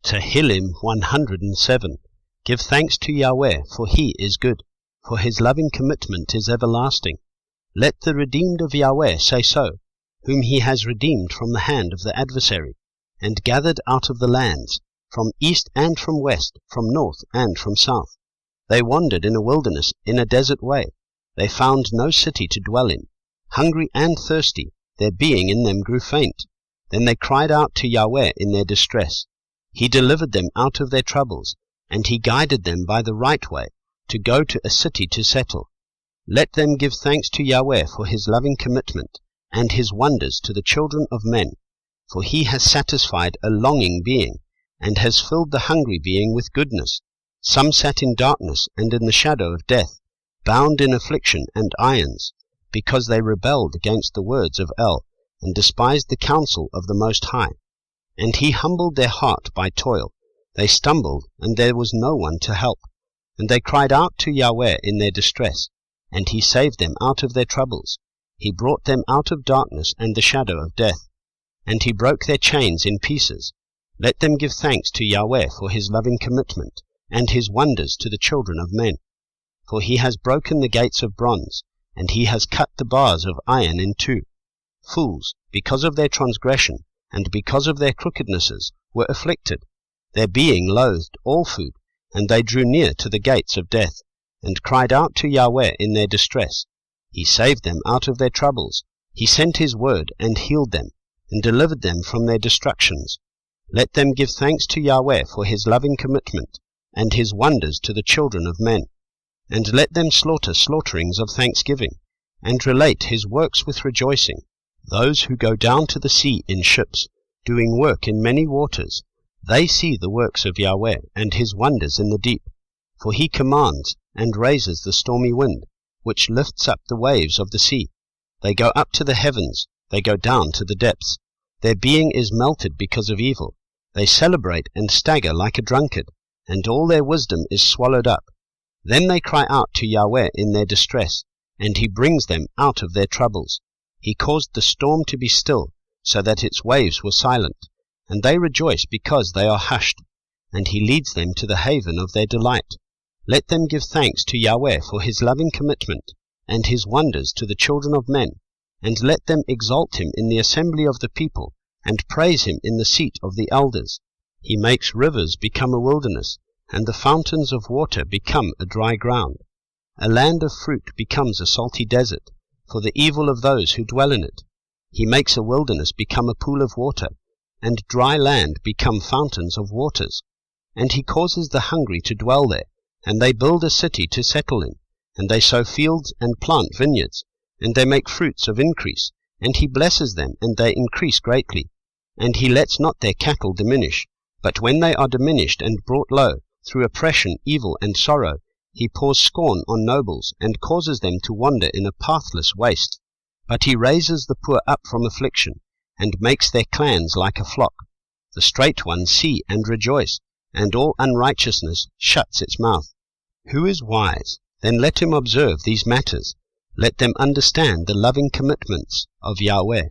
Tehillim 107. Give thanks to Yahweh, for He is good, for His loving commitment is everlasting. Let the redeemed of Yahweh say so, whom He has redeemed from the hand of the adversary, and gathered out of the lands, from east and from west, from north and from south. They wandered in a wilderness, in a desert way. They found no city to dwell in. Hungry and thirsty, their being in them grew faint. Then they cried out to Yahweh in their distress. He delivered them out of their troubles, and He guided them by the right way, to go to a city to settle. Let them give thanks to Yahweh for His loving commitment, and His wonders to the children of men. For He has satisfied a longing being, and has filled the hungry being with goodness. Some sat in darkness and in the shadow of death, bound in affliction and irons, because they rebelled against the words of El, and despised the counsel of the Most High. And He humbled their heart by toil. They stumbled, and there was no one to help. And they cried out to Yahweh in their distress, and He saved them out of their troubles. He brought them out of darkness and the shadow of death, and He broke their chains in pieces. Let them give thanks to Yahweh for His loving commitment, and His wonders to the children of men. For He has broken the gates of bronze, and He has cut the bars of iron in two. Fools, because of their transgression, and because of their crookednesses, were afflicted. Their being loathed all food, and they drew near to the gates of death, and cried out to Yahweh in their distress. He saved them out of their troubles. He sent His word, and healed them, and delivered them from their destructions. Let them give thanks to Yahweh for His loving commitment, and His wonders to the children of men. And let them slaughter slaughterings of thanksgiving, and relate His works with rejoicing. Those who go down to the sea in ships, doing work in many waters, they see the works of Yahweh, and His wonders in the deep. For He commands, and raises the stormy wind, which lifts up the waves of the sea. They go up to the heavens, they go down to the depths. Their being is melted because of evil. They celebrate and stagger like a drunkard, and all their wisdom is swallowed up. Then they cry out to Yahweh in their distress, and He brings them out of their troubles. He caused the storm to be still, so that its waves were silent, and they rejoice because they are hushed, and He leads them to the haven of their delight. Let them give thanks to Yahweh for His loving commitment, and His wonders to the children of men, and let them exalt Him in the assembly of the people, and praise Him in the seat of the elders. He makes rivers become a wilderness, and the fountains of water become a dry ground. A land of fruit becomes a salty desert, for the evil of those who dwell in it. He makes a wilderness become a pool of water, and dry land become fountains of waters. And He causes the hungry to dwell there, and they build a city to settle in, and they sow fields and plant vineyards, and they make fruits of increase, and He blesses them, and they increase greatly. And He lets not their cattle diminish, but when they are diminished and brought low, through oppression, evil, and sorrow, He pours scorn on nobles, and causes them to wander in a pathless waste. But He raises the poor up from affliction, and makes their clans like a flock. The straight ones see and rejoice, and all unrighteousness shuts its mouth. Who is wise? Then let him observe these matters. Let them understand the loving commitments of Yahweh.